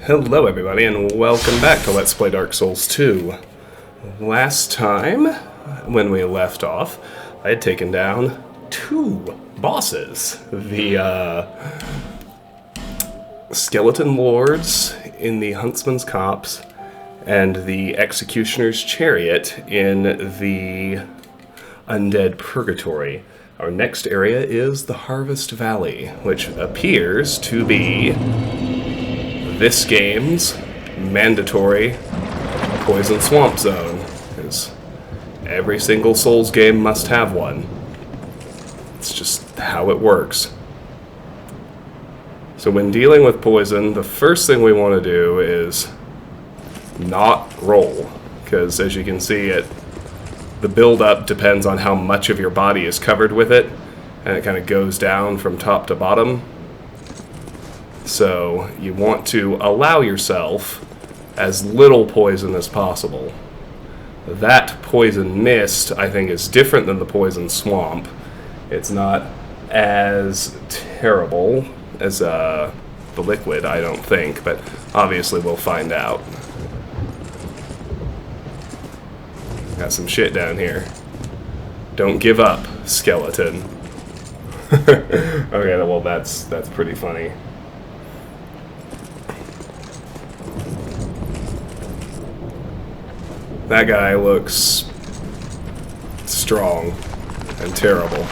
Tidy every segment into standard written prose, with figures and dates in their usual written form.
Hello everybody and welcome back to Let's Play Dark Souls 2. Last time, when we left off, I had taken down two bosses. The Skeleton Lords in the Huntsman's Copse and the Executioner's Chariot in the Undead Purgatory. Our next area is the Harvest Valley, which appears to be this game's mandatory Poison Swamp Zone, because every single Souls game must have one. It's just how it works. So when dealing with poison, the first thing we want to do is not roll, because as you can see, the build-up depends on how much of your body is covered with it, and it kind of goes down from top to bottom. So you want to allow yourself as little poison as possible. That poison mist, I think, is different than the poison swamp. It's not as terrible as the liquid, I don't think, but obviously we'll find out. Got some shit down here. Don't give up, skeleton. Okay, well that's pretty funny. That guy looks strong and terrible.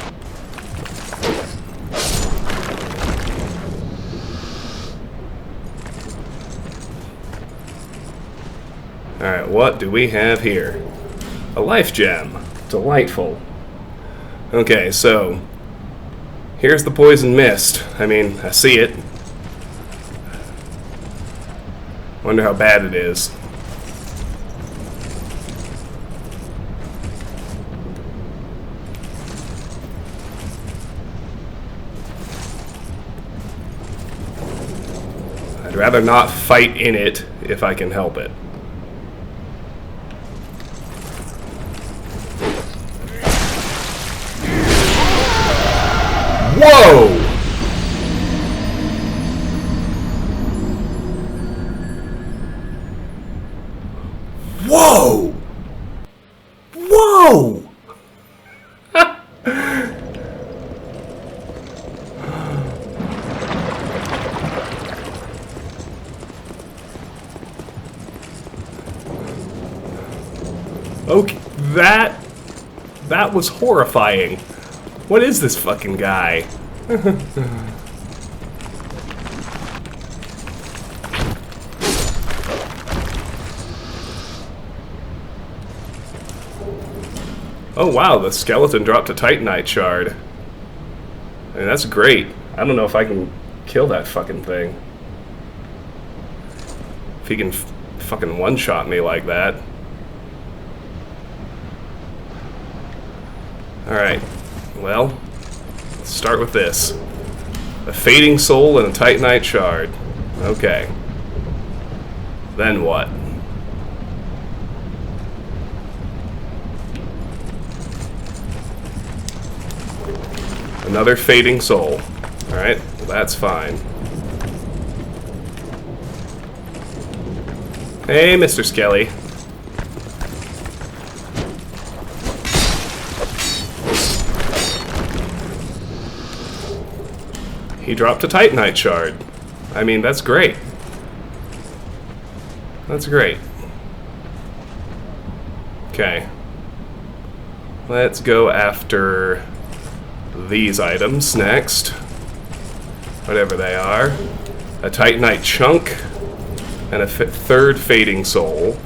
Alright, what do we have here? A life gem. Delightful. Okay, so here's the poison mist. I mean, I see it. Wonder how bad it is. I'd rather not fight in it if I can help it. Whoa! Whoa! Whoa! Okay, that was horrifying. What is this fucking guy? Oh wow, the skeleton dropped a Titanite shard. I mean, that's great. I don't know if I can kill that fucking thing. If he can fucking one-shot me like that. Alright, well, let's start with this. A Fading Soul and a Titanite Shard. Okay. Then what? Another Fading Soul. Alright, well that's fine. Hey, Mr. Skelly. He dropped a Titanite shard. I mean, that's great. That's great. Okay. Let's go after these items next. Whatever they are. A Titanite chunk and a third Fading Soul.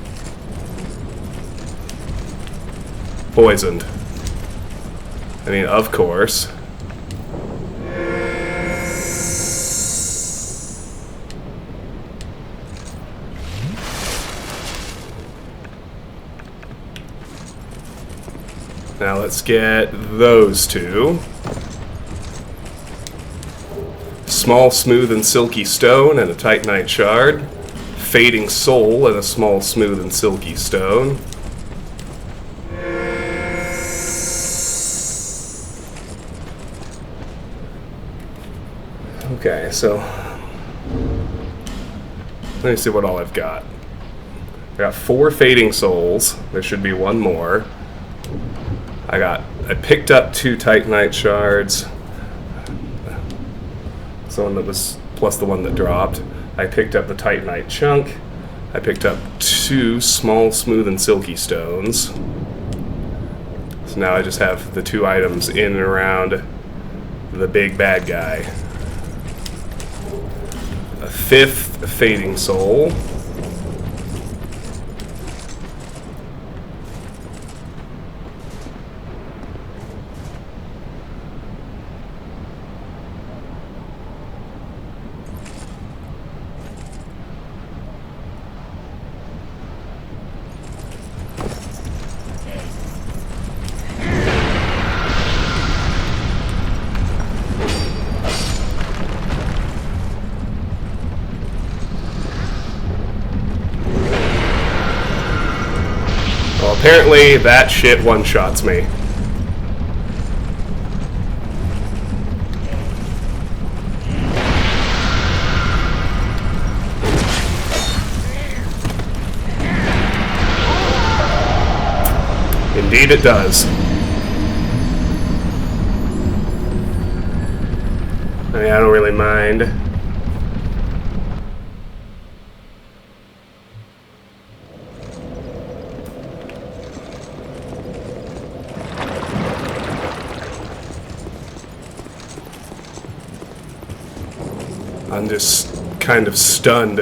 Poisoned. I mean, of course. Now let's get those two. Small, smooth, and silky stone and a Titanite shard. Fading Soul and a small, smooth, and silky stone. Okay, so Let me see what all I've got. I got 4 Fading Souls. There should be one more. I picked up 2 Titanite Shards. The one that was plus the one that dropped. I picked up the Titanite Chunk. I picked up 2 small, smooth, and silky stones. So now I just have the 2 items in and around the big bad guy. A 5th Fading Soul. Apparently, that shit one-shots me. Indeed it does. I mean, I don't really mind. I'm just kind of stunned.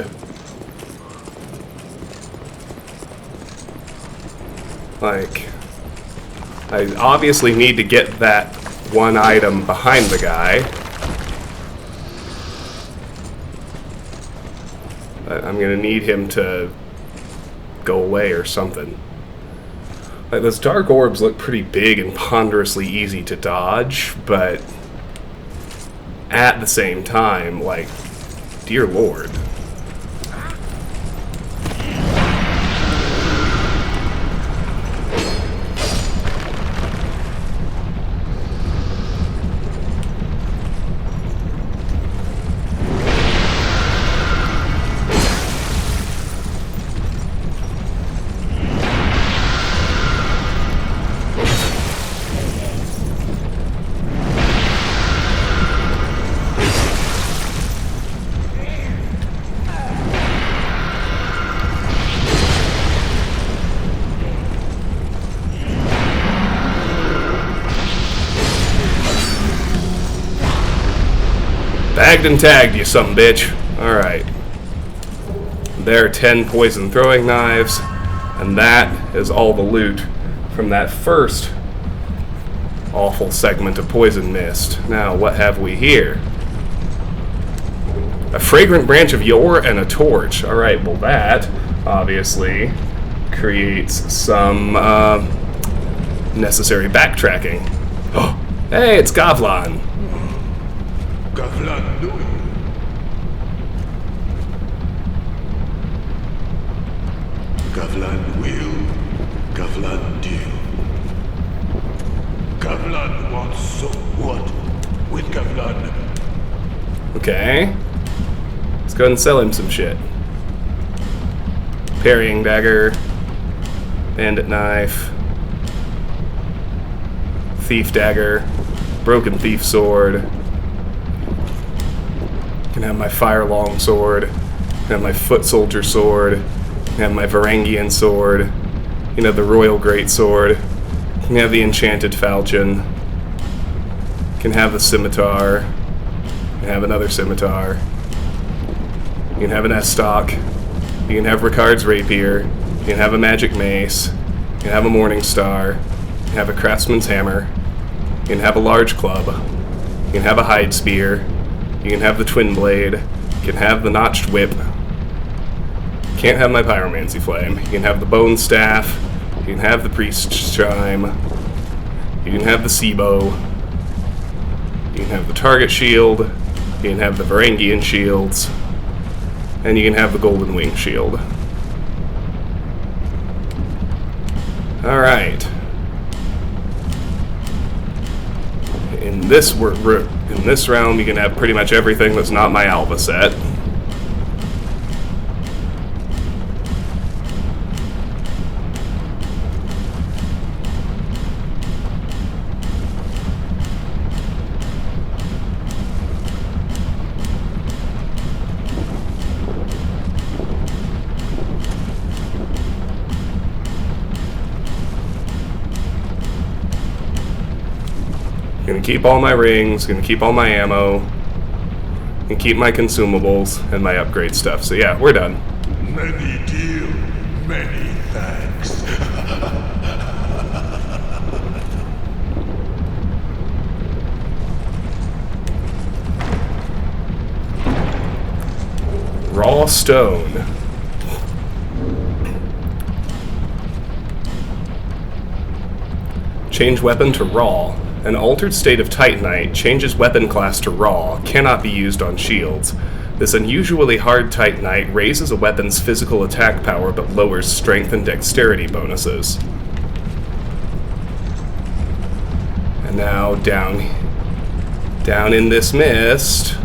Like, I obviously need to get that one item behind the guy. But I'm gonna need him to go away or something. Like, those dark orbs look pretty big and ponderously easy to dodge, but at the same time, like, dear Lord. Bagged and tagged, you some bitch. Alright. There are 10 poison throwing knives, and that is all the loot from that first awful segment of Poison Mist. Now, what have we here? A Fragrant Branch of Yore and a torch. Alright, well that, obviously, creates some necessary backtracking. Oh, hey, it's Gavlan. Gavlan do. Gavlan will. Gavlan do. Gavlan wants so what with Gavlan? Okay. Let's go ahead and sell him some shit. Parrying dagger. Bandit knife. Thief dagger. Broken thief sword. Can have my fire long sword, can have my foot soldier sword, can have my Varangian sword, you know, the royal great sword, can have the enchanted falchion, can have the scimitar, can have another scimitar, you can have an S-stock, you can have Ricard's rapier, you can have a magic mace, you can have a morning star, you can have a craftsman's hammer, you can have a large club, you can have a hide spear, you can have the twin blade, you can have the notched whip, can't have my pyromancy flame, you can have the bone staff, you can have the priest's chime, you can have the sea bow, you can have the target shield, you can have the Varangian shields, and you can have the golden wing shield. Alright. In this realm, you can have pretty much everything that's not my Alva set. keep all my rings, gonna keep all my ammo, and keep my consumables and my upgrade stuff. So yeah, we're done. Many deal, many thanks. Raw stone. Change weapon to raw. An altered state of Titanite changes weapon class to raw, cannot be used on shields. This unusually hard Titanite raises a weapon's physical attack power but lowers strength and dexterity bonuses. And now down in this mist,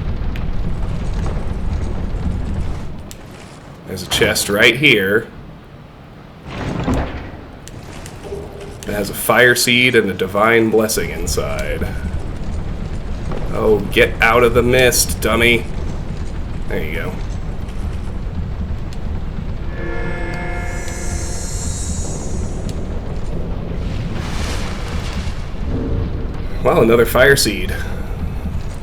there's a chest right here. It has a fire seed and a divine blessing inside. Oh, get out of the mist, dummy. There you go. Well, another fire seed.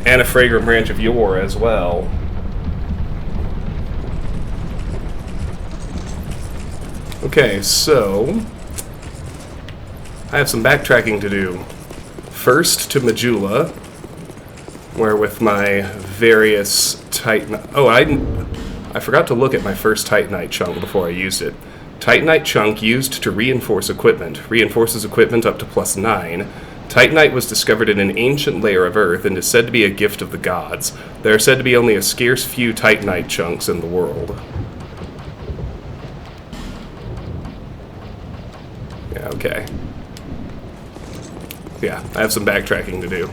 And a Fragrant Branch of Yore as well. Okay, so I have some backtracking to do. First to Majula, where with my various Titanite... Oh, I forgot to look at my first Titanite chunk before I used it. Titanite chunk used to reinforce equipment. Reinforces equipment up to +9. Titanite was discovered in an ancient layer of Earth and is said to be a gift of the gods. There are said to be only a scarce few Titanite chunks in the world. Yeah, okay. Yeah, I have some backtracking to do.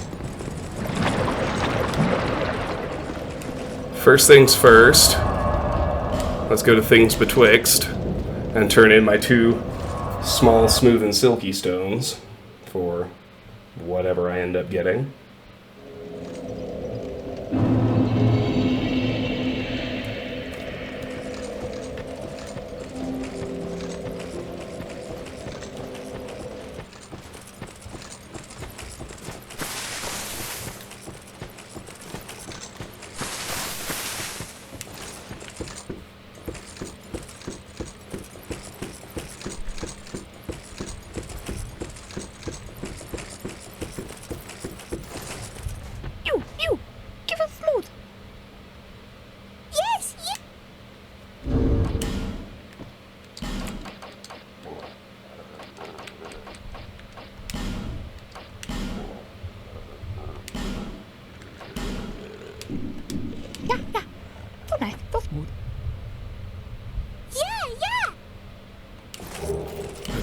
First things first, let's go to Things Betwixt and turn in my 2 small, smooth, and silky stones for whatever I end up getting.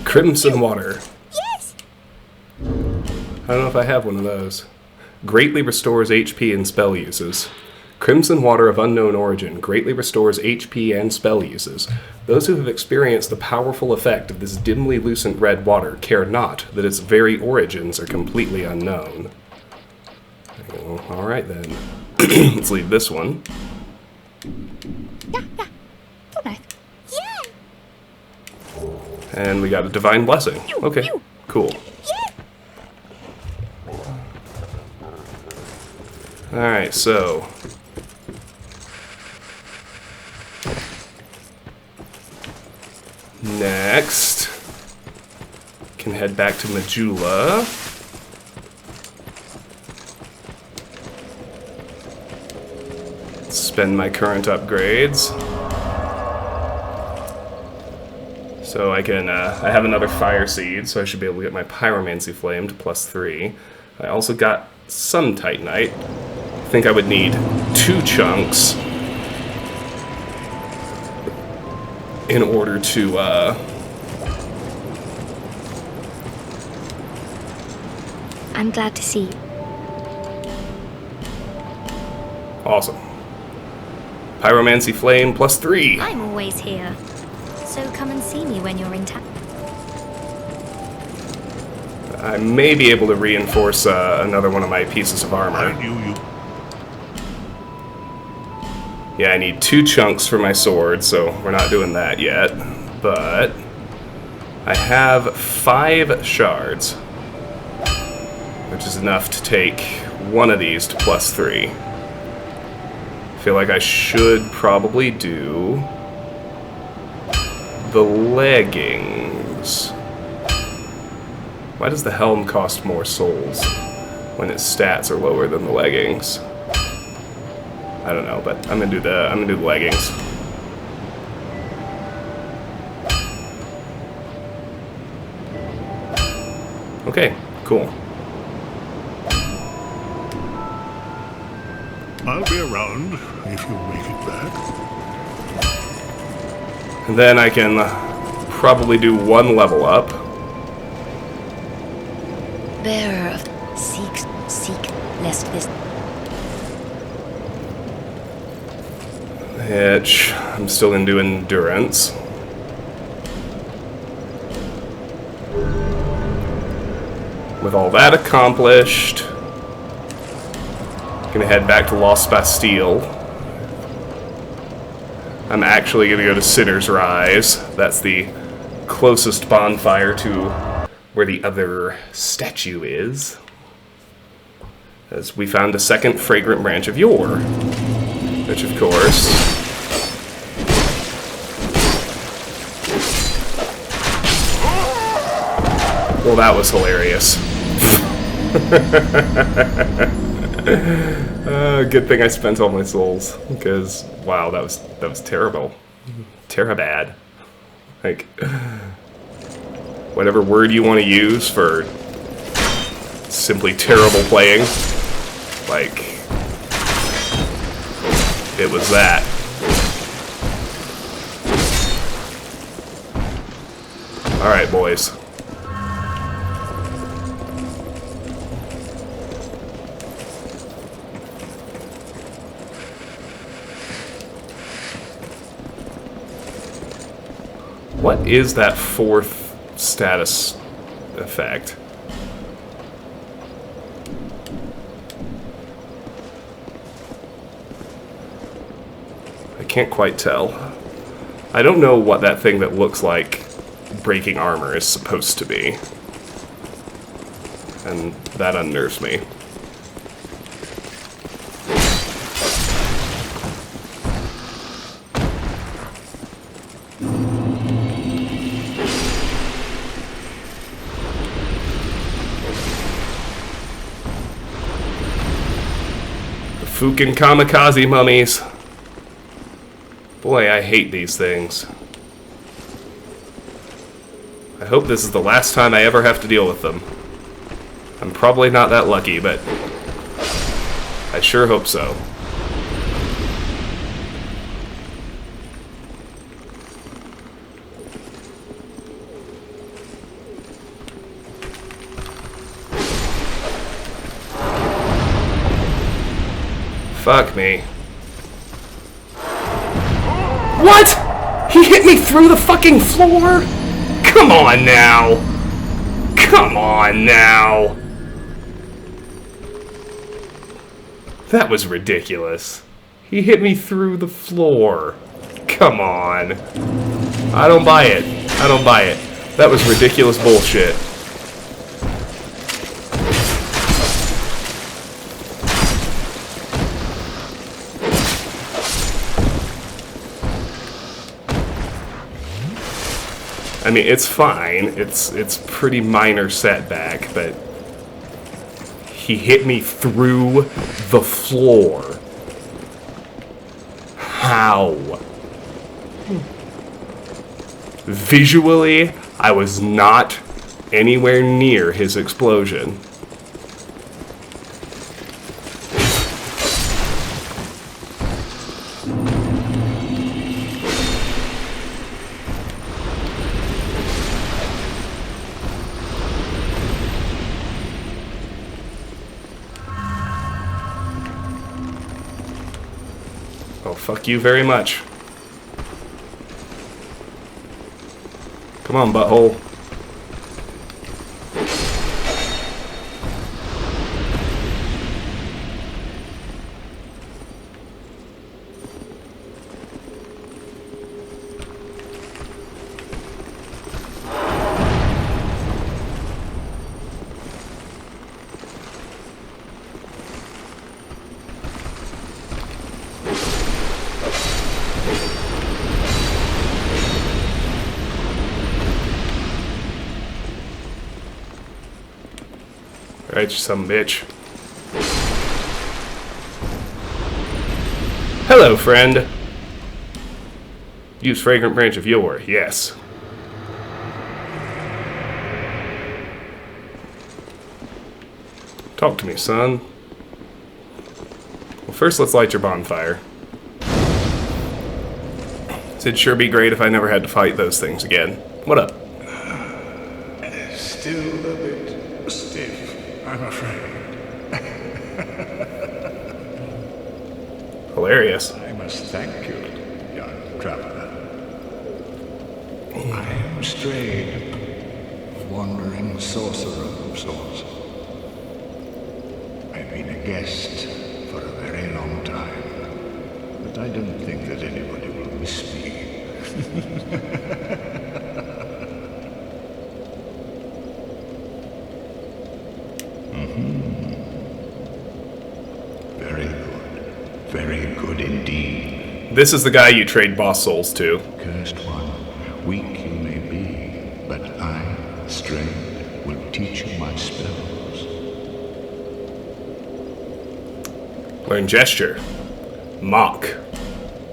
Crimson water. Yes. I don't know if I have one of those. Greatly restores HP and spell uses. Crimson water of unknown origin greatly restores HP and spell uses. Those who have experienced the powerful effect of this dimly lucent red water care not that its very origins are completely unknown. Alright then. Let's leave this one. And we got a divine blessing. Okay, cool. Alright, so next can head back to Majula. Spend my current upgrades. So I can, I have another fire seed, so I should be able to get my pyromancy flame to +3. I also got some titanite. I think I would need 2 chunks in order to, I'm glad to see you. Awesome. Pyromancy flame +3. I'm always here. So come and see me when you're in town. I may be able to reinforce another one of my pieces of armor. I knew you. Yeah, I need 2 chunks for my sword, so we're not doing that yet. But I have 5 shards. which is enough to take one of these to +3. I feel like I should probably do the leggings. Why does the helm cost more souls when its stats are lower than the leggings? I don't know, but I'm gonna do the leggings. Okay, cool. I'll be around if you make it back. And then I can probably do one level up. Bearer of seek, lest this. Which I'm still gonna do endurance. With all that accomplished, gonna head back to Lost Bastille. I'm actually gonna go to Sinner's Rise. That's the closest bonfire to where the other statue is. As we found a second Fragrant Branch of Yore. Which, of course, well, that was hilarious. Good thing I spent all my souls, because wow, that was terrible, bad. Like, whatever word you want to use for simply terrible playing, like, it was that. All right, boys. What is that fourth status effect? I can't quite tell. I don't know what that thing that looks like breaking armor is supposed to be. And that unnerves me. Fucking kamikaze mummies. Boy, I hate these things. I hope this is the last time I ever have to deal with them. I'm probably not that lucky, but I sure hope so. Fuck me. What? He hit me through the fucking floor? Come on now. Come on now. That was ridiculous. He hit me through the floor. Come on. I don't buy it. I don't buy it. That was ridiculous bullshit. I mean, it's fine. It's pretty minor setback, but he hit me through the floor. How? Visually, I was not anywhere near his explosion. Oh, fuck you very much. Come on, butthole. Alright, you some bitch. Hello, friend. Use Fragrant Branch of Yore, yes. Talk to me, son. Well, first let's light your bonfire. It'd sure be great if I never had to fight those things again. What up? Still a bit stiff, I'm afraid. Hilarious. I must thank you, young traveler. I am Straid, a wandering sorcerer of sorts. I've been a guest for a very long time, but I don't think that anybody will miss me. Very good. Very good indeed. This is the guy you trade boss souls to. Cursed one, weak you may be, but I, Straid, will teach you my spells. Learn gesture. Mock.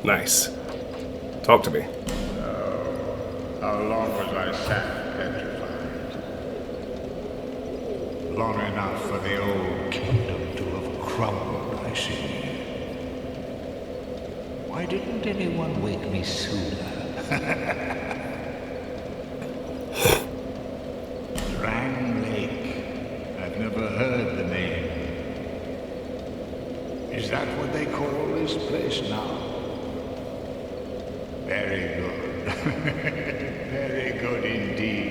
Nice. Talk to me. How long was I sat petrified? Long enough for the old kingdom to have crumbled, I see. Why didn't anyone wake me sooner? Drang Lake. I've never heard the name. Is that what they call this place now? Very good. Very good indeed.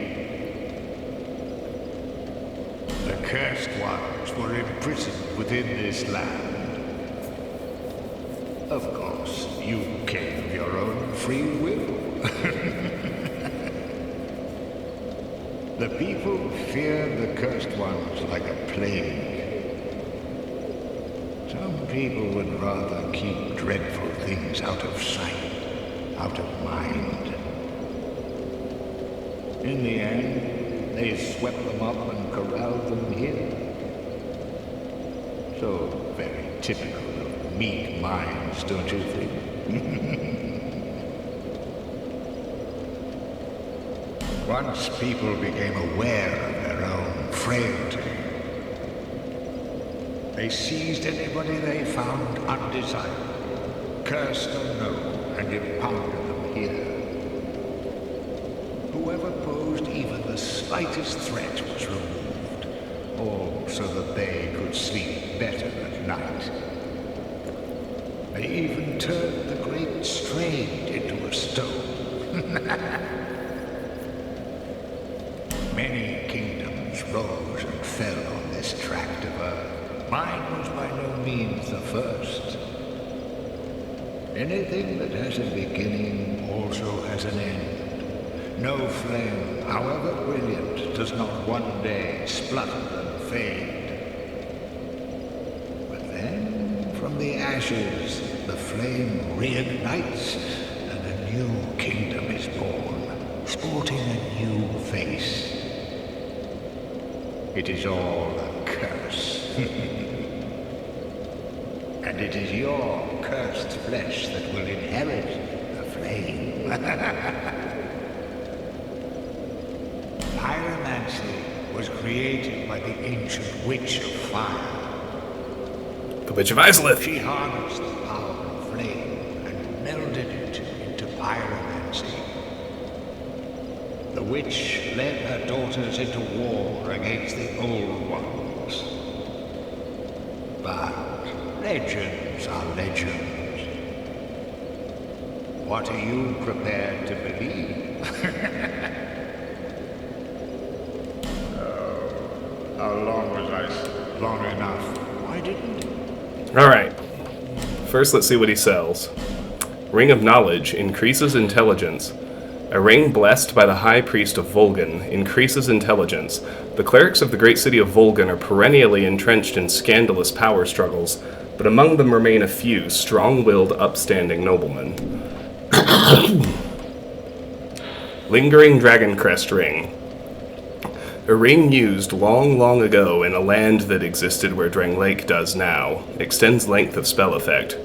The cursed ones were imprisoned within this land. Of course, you came of your own free will. The people fear the cursed ones like a plague. Some people would rather keep dreadful things out of sight, out of mind. In the end, they swept them up and corralled them here. So very typical of meek minds, don't you think? Once people became aware of their own frailty, they seized anybody they found undesirable, cursed or no, and impounded them here. Whoever posed even the slightest threat was removed, all so that they could sleep better at night. They even turned the great Straid into a stone. Many kingdoms rose and fell on this tract of earth. Mine was by no means the first. Anything that has a beginning also has an end. No flame, however brilliant, does not one day splutter and fade. But then, from the ashes, the flame reignites, and a new kingdom is born, sporting a new face. It is all a curse. And it is your cursed flesh that will inherit the flame. Pyromancy was created by the ancient Witch of Fire. The Witch of Islith. She harnessed the power of flame and melded it into pyromancy. The witch led her daughters into war against the old ones. But legends are legends. What are you prepared to believe? How long was I? Long enough. Why didn't you? Alright. First, let's see what he sells. Ring of Knowledge increases intelligence. A ring blessed by the High Priest of Volgan increases intelligence. The clerics of the great city of Volgan are perennially entrenched in scandalous power struggles, but among them remain a few strong-willed, upstanding noblemen. Lingering Dragon Crest Ring. A ring used long, long ago in a land that existed where Drang Lake does now, extends length of spell effect.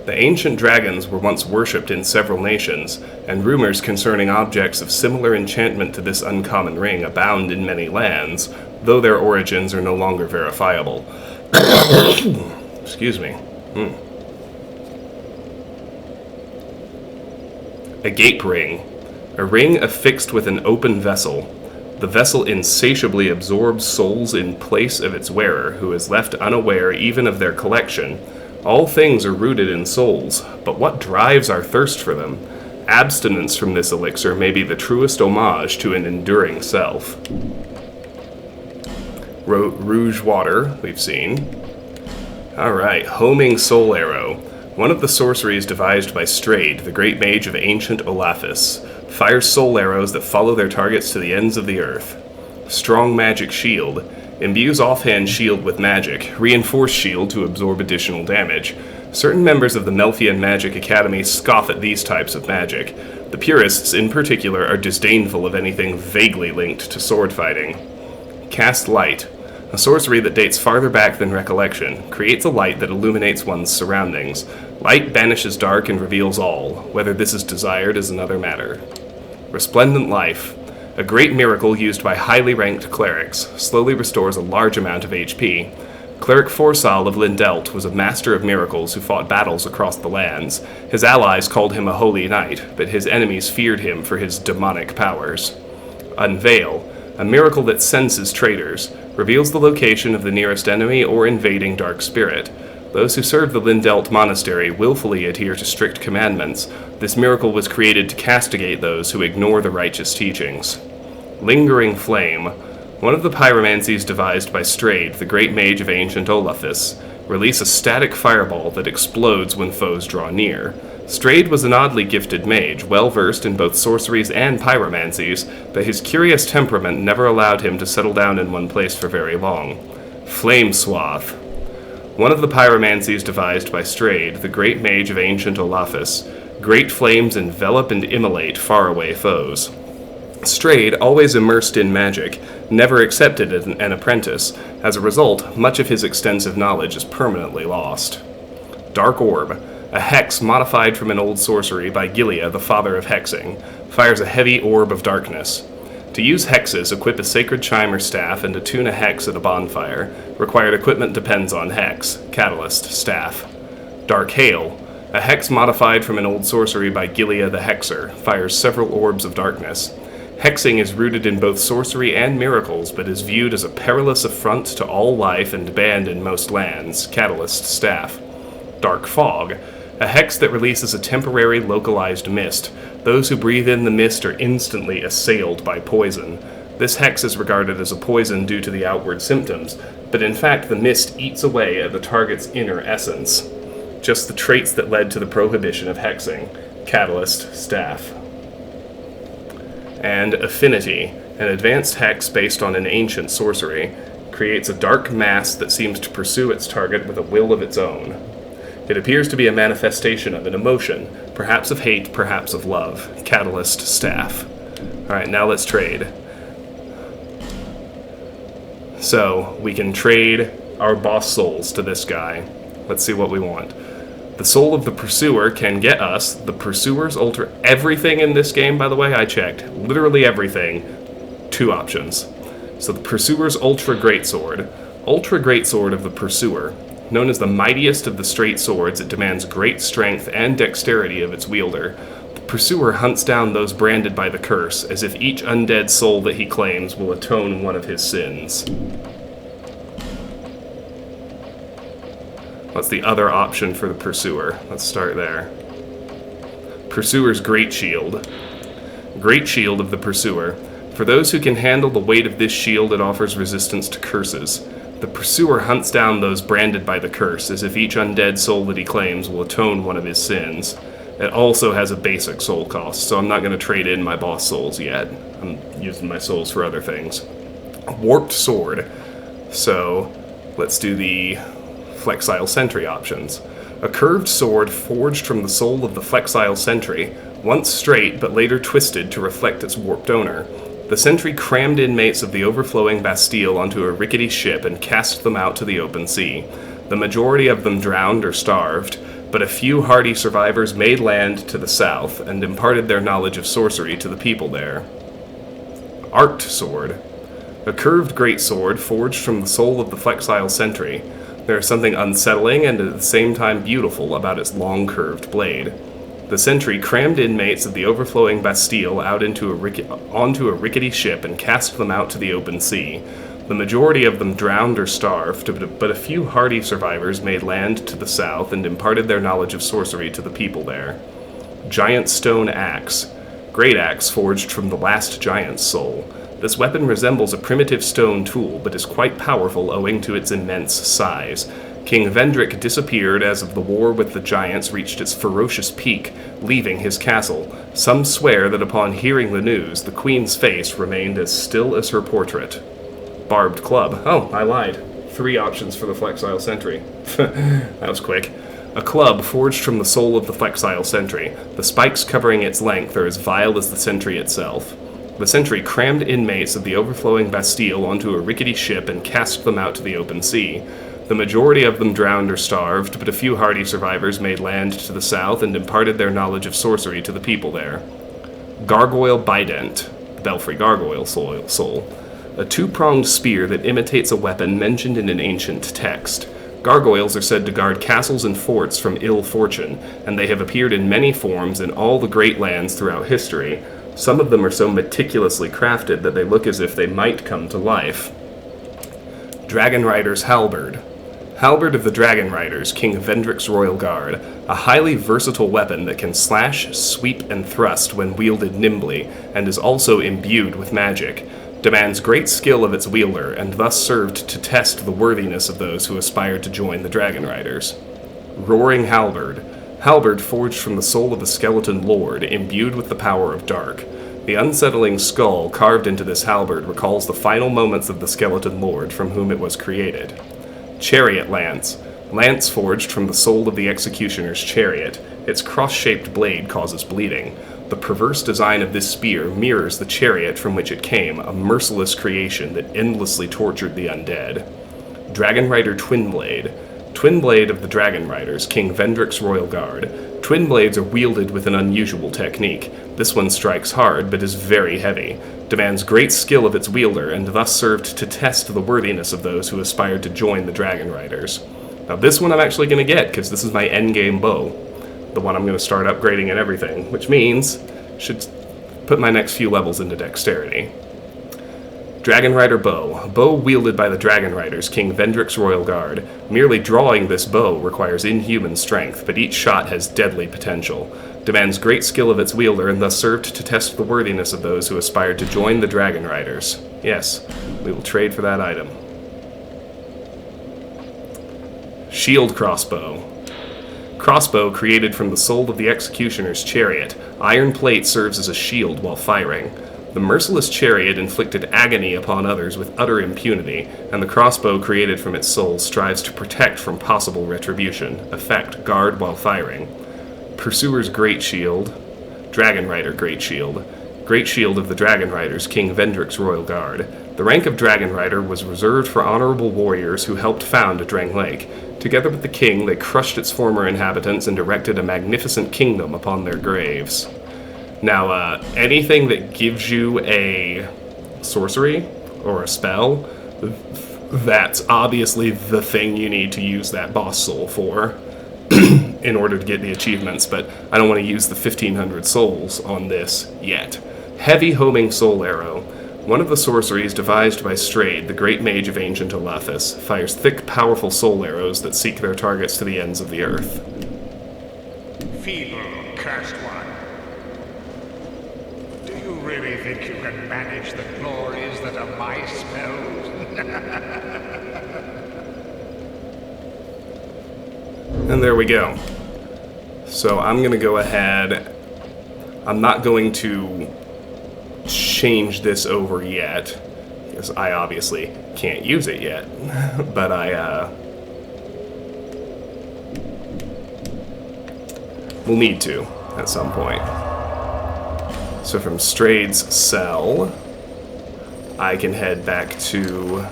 The ancient dragons were once worshipped in several nations, and rumors concerning objects of similar enchantment to this uncommon ring abound in many lands, though their origins are no longer verifiable. Excuse me. A gape ring. A ring affixed with an open vessel. The vessel insatiably absorbs souls in place of its wearer, who is left unaware even of their collection. All things are rooted in souls, but what drives our thirst for them? Abstinence from this elixir may be the truest homage to an enduring self. Rouge water, we've seen. Alright, Homing Soul Arrow. One of the sorceries devised by Straid, the great mage of ancient Olaphis, fires soul arrows that follow their targets to the ends of the earth. Strong Magic Shield. Imbues offhand shield with magic. Reinforced shield to absorb additional damage. Certain members of the Melfian Magic Academy scoff at these types of magic. The purists, in particular, are disdainful of anything vaguely linked to sword fighting. Cast Light. A sorcery that dates farther back than recollection. Creates a light that illuminates one's surroundings. Light banishes dark and reveals all. Whether this is desired is another matter. Resplendent Life. A great miracle used by highly ranked clerics. Slowly restores a large amount of HP. Cleric Forsal of Lindelt was a master of miracles who fought battles across the lands. His allies called him a holy knight, but his enemies feared him for his demonic powers. Unveil. A miracle that senses traitors. Reveals the location of the nearest enemy or invading dark spirit. Those who serve the Lindelt Monastery willfully adhere to strict commandments. This miracle was created to castigate those who ignore the righteous teachings. Lingering Flame. One of the pyromancies devised by Straid, the great mage of ancient Olaphis. Release a static fireball that explodes when foes draw near. Straid was an oddly gifted mage, well-versed in both sorceries and pyromancies, but his curious temperament never allowed him to settle down in one place for very long. Flame Swath. One of the pyromancies devised by Straid, the great mage of ancient Olaphis. Great flames envelop and immolate faraway foes. Straid, always immersed in magic, never accepted an apprentice. As a result, much of his extensive knowledge is permanently lost. Dark Orb. A hex modified from an old sorcery by Gilia, the father of hexing, fires a heavy orb of darkness. To use hexes, equip a sacred chime or staff and attune a hex at a bonfire. Required equipment depends on hex. Catalyst, staff. Dark Hail. A hex modified from an old sorcery by Gilia the Hexer, fires several orbs of darkness. Hexing is rooted in both sorcery and miracles, but is viewed as a perilous affront to all life and banned in most lands. Catalyst, staff. Dark Fog. A hex that releases a temporary localized mist. Those who breathe in the mist are instantly assailed by poison. This hex is regarded as a poison due to the outward symptoms, but in fact the mist eats away at the target's inner essence. Just the traits that led to the prohibition of hexing. Catalyst, staff. And Affinity, an advanced hex based on an ancient sorcery, creates a dark mass that seems to pursue its target with a will of its own. It appears to be a manifestation of an emotion, perhaps of hate, perhaps of love. Catalyst, staff. Alright, now let's trade. So, we can trade our boss souls to this guy. Let's see what we want. The soul of the Pursuer can get us. The Pursuer's Ultra... Everything in this game, by the way, I checked. Literally everything. 2 options. So the Pursuer's Ultra Greatsword. Ultra Greatsword of the Pursuer. Known as the mightiest of the straight swords, it demands great strength and dexterity of its wielder. The Pursuer hunts down those branded by the curse, as if each undead soul that he claims will atone one of his sins. What's the other option for the Pursuer? Let's start there. Pursuer's Great Shield. Great Shield of the Pursuer. For those who can handle the weight of this shield, it offers resistance to curses. The Pursuer hunts down those branded by the curse, as if each undead soul that he claims will atone one of his sins. It also has a basic soul cost, so I'm not going to trade in my boss souls yet. I'm using my souls for other things. Warped Sword. So, let's do the Flexile Sentry options. A curved sword forged from the soul of the Flexile Sentry, once straight but later twisted to reflect its warped owner. The sentry crammed inmates of the overflowing Bastille onto a rickety ship and cast them out to the open sea. The majority of them drowned or starved, but a few hardy survivors made land to the south and imparted their knowledge of sorcery to the people there. Arced sword. A curved greatsword forged from the soul of the flexile sentry. There is something unsettling and at the same time beautiful about its long curved blade. The sentry crammed inmates of the overflowing Bastille out onto a rickety ship and cast them out to the open sea. The majority of them drowned or starved, but a few hardy survivors made land to the south and imparted their knowledge of sorcery to the people there. Giant stone axe. Great axe forged from the last giant's soul. This weapon resembles a primitive stone tool, but is quite powerful owing to its immense size. King Vendrick disappeared as of the war with the giants reached its ferocious peak, leaving his castle. Some swear that upon hearing the news, the queen's face remained as still as her portrait. Barbed club. Oh, I lied. 3 options for the flexile sentry. That was quick. A club forged from the soul of the flexile sentry. The spikes covering its length are as vile as the sentry itself. The sentry crammed inmates of the overflowing Bastille onto a rickety ship and cast them out to the open sea. The majority of them drowned or starved, but a few hardy survivors made land to the south and imparted their knowledge of sorcery to the people there. Gargoyle Bident. Belfry Gargoyle soul. A 2-pronged spear that imitates a weapon mentioned in an ancient text. Gargoyles are said to guard castles and forts from ill fortune, and they have appeared in many forms in all the great lands throughout history. Some of them are so meticulously crafted that they look as if they might come to life. Dragon Rider's Halberd. Halberd of the Dragon Riders, King Vendrick's Royal Guard, a highly versatile weapon that can slash, sweep, and thrust when wielded nimbly, and is also imbued with magic. Demands great skill of its wielder, and thus served to test the worthiness of those who aspired to join the Dragon Riders. Roaring Halberd. Halberd forged from the soul of the skeleton lord, imbued with the power of dark. The unsettling skull carved into this halberd recalls the final moments of the skeleton lord from whom it was created. Chariot Lance. Lance forged from the soul of the executioner's chariot. Its cross-shaped blade causes bleeding. The perverse design of this spear mirrors the chariot from which it came, a merciless creation that endlessly tortured the undead. Dragon Rider Twinblade. Twinblade of the Dragon Riders, King Vendrick's Royal Guard. Twin blades are wielded with an unusual technique. This one strikes hard, but is very heavy. Demands great skill of its wielder, and thus served to test the worthiness of those who aspired to join the Dragon Riders. Now this one I'm actually going to get, because this is my endgame bow. The one I'm going to start upgrading and everything, which means should put my next few levels into dexterity. Dragon Rider Bow. Bow wielded by the Dragon Riders, King Vendrick's Royal Guard. Merely drawing this bow requires inhuman strength, but each shot has deadly potential. Demands great skill of its wielder, and thus served to test the worthiness of those who aspired to join the Dragon Riders. Yes, we will trade for that item. Shield Crossbow. Crossbow created from the soul of the executioner's chariot. Iron plate serves as a shield while firing. The merciless chariot inflicted agony upon others with utter impunity, and the crossbow created from its soul strives to protect from possible retribution. Effect, guard while firing. Pursuer's Great Shield. Dragon Rider Great Shield. Great Shield of the Dragon Riders, King Vendrick's Royal Guard. The rank of Dragon Rider was reserved for honorable warriors who helped found Drang Lake. Together with the king, they crushed its former inhabitants and erected a magnificent kingdom upon their graves. Now, anything that gives you a sorcery or a spell, that's obviously the thing you need to use that boss soul for in order to get the achievements, but I don't want to use the 1500 souls on this yet. Heavy Homing Soul Arrow. One of the sorceries devised by Straid, the great mage of ancient Olaphis, fires thick, powerful soul arrows that seek their targets to the ends of the earth. Feeble, cursed one. Do you really think you can manage the glories that are my spells? And there we go. So I'm going to go ahead. I'm not going to change this over yet, because I obviously can't use it yet, but I will need to at some point. So from Straid's cell, I can head back to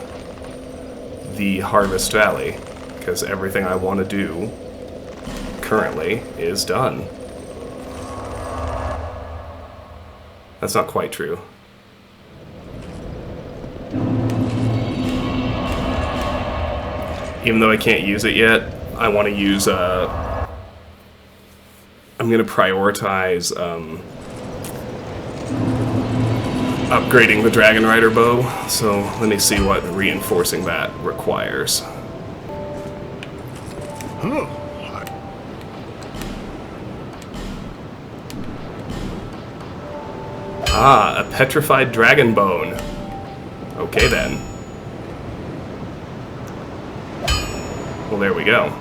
the Harvest Valley, because everything I want to do currently is done. That's not quite true. Even though I can't use it yet, I want to use, I'm going to prioritize, upgrading the Dragon Rider bow, so let me see what reinforcing that requires. Ah, a petrified dragon bone. Okay then. Well, there we go.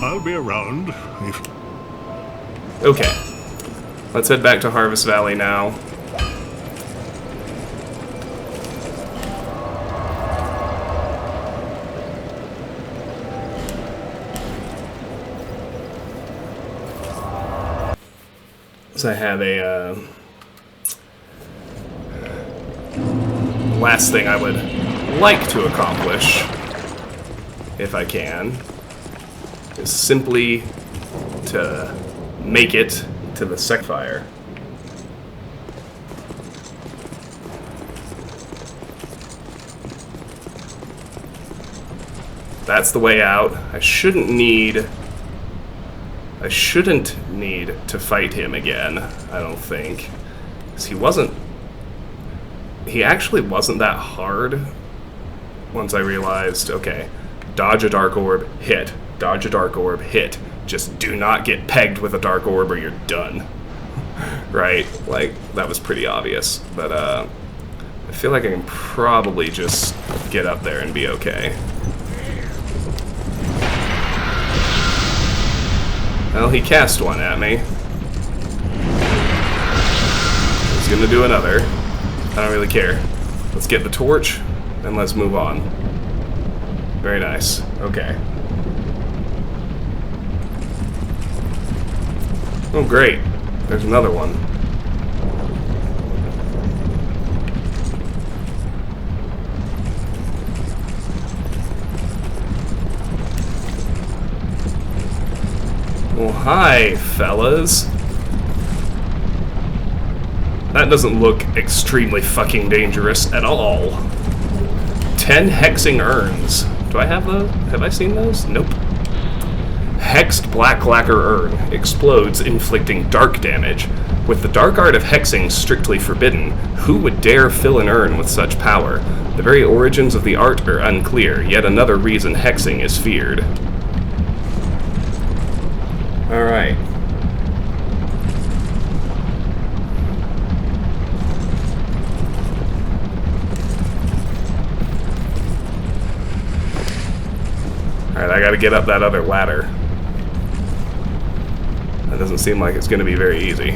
I'll be around if... Okay. Let's head back to Harvest Valley now. So I have a last thing I would like to accomplish, if I can, is simply to make it to the Sapphire. That's the way out. I shouldn't need to fight him again, I don't think. 'Cause he actually wasn't that hard once I realized, okay, dodge a dark orb, hit. Dodge a dark orb, hit. Just do not get pegged with a dark orb or you're done. Right? Like, that was pretty obvious. But, I feel like I can probably just get up there and be okay. Well, he cast one at me. He's gonna do another. I don't really care. Let's get the torch, and let's move on. Very nice. Okay. Oh, great. There's another one. Well, hi, fellas. That doesn't look extremely fucking dangerous at all. 10 hexing urns. Do I have those? Have I seen those? Nope. Hexed black lacquer urn. Explodes, inflicting dark damage. With the dark art of hexing strictly forbidden, who would dare fill an urn with such power? The very origins of the art are unclear, yet another reason hexing is feared. Alright. Alright, I gotta get up that other ladder. That doesn't seem like it's gonna be very easy.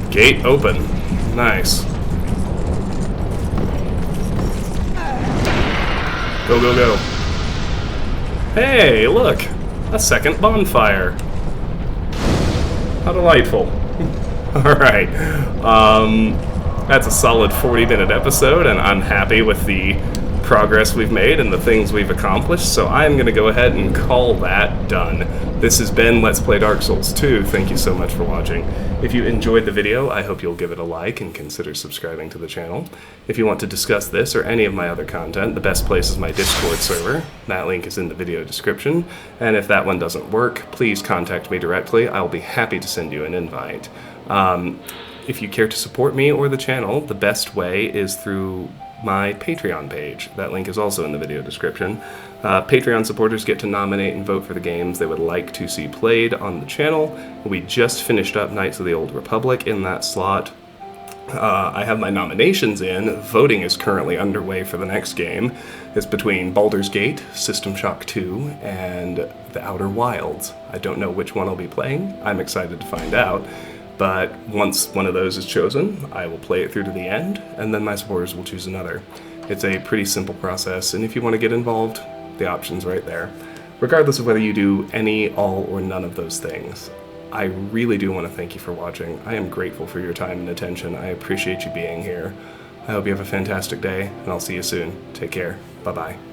Gate open. Nice. Go, go, go. Hey, look! A second bonfire. How delightful. Alright. That's a solid 40-minute episode, and I'm happy with the progress we've made and the things we've accomplished, so I'm going to go ahead and call that done. This has been Let's Play Dark Souls 2. Thank you so much for watching. If you enjoyed the video, I hope you'll give it a like and consider subscribing to the channel. If you want to discuss this or any of my other content, the best place is my Discord server. That link is in the video description. And if that one doesn't work, please contact me directly. I'll be happy to send you an invite. If you care to support me or the channel, the best way is through my Patreon page. That link is also in the video description. Patreon supporters get to nominate and vote for the games they would like to see played on the channel. We just finished up Knights of the Old Republic in that slot. I have my nominations in. Voting is currently underway for the next game. It's between Baldur's Gate, System Shock 2, and The Outer Wilds. I don't know which one I'll be playing. I'm excited to find out. But once one of those is chosen, I will play it through to the end, and then my supporters will choose another. It's a pretty simple process, and if you want to get involved, the option's right there. Regardless of whether you do any, all, or none of those things, I really do want to thank you for watching. I am grateful for your time and attention. I appreciate you being here. I hope you have a fantastic day, and I'll see you soon. Take care. Bye-bye.